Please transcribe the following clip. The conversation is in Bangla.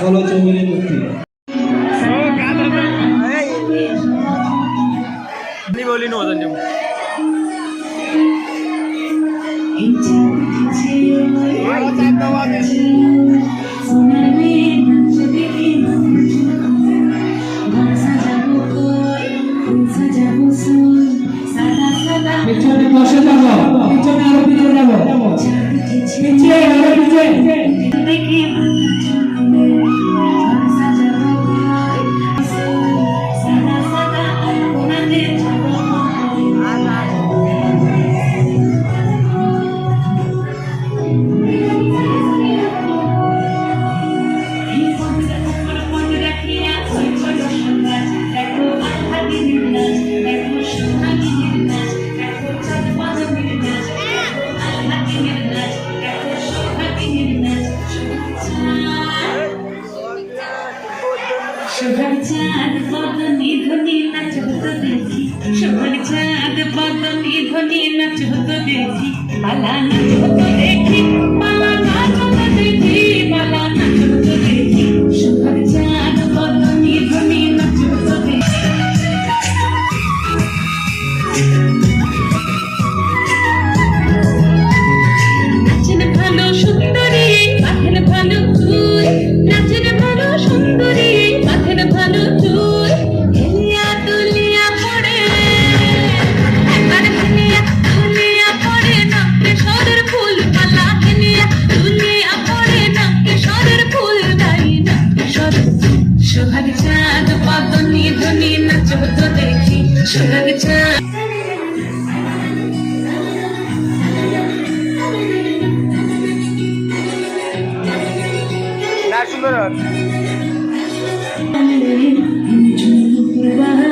বলো চৌধুরী মুক্তি बोली नो होता नहीं পিছনে বসে যাবো পিছনে আরো পিছনে যাবো পিছে আরো পিছে शोभर चाँद बदनी ध्वनि नाचो तो देखी शोभर चाँद बदनी ध्वनि नाचो तो देखी माला नाचो तो देखी माला नाचो तो देखी माला नाचो तो देखी शोभर चाँद बदनी ध्वनि नाचो तो देखी नाचन भालो सुंदरी बाधन भालो तुई नाचन भालो सुंदरी ভালো তুই হেলিয়া তুলিয়া পড়ে একবার হেলিয়া তুলিয়া পড়ে নাকে সরের ফুল মালা হেলিয়া তুলিয়া পড়ে নাকে সরের ফুল গাই নাকে সরের সোহাগ চাঁদ বদনি ধ্বনি নাচো তো দেখি সোহাগ চাঁদ ना सुंदर Bye.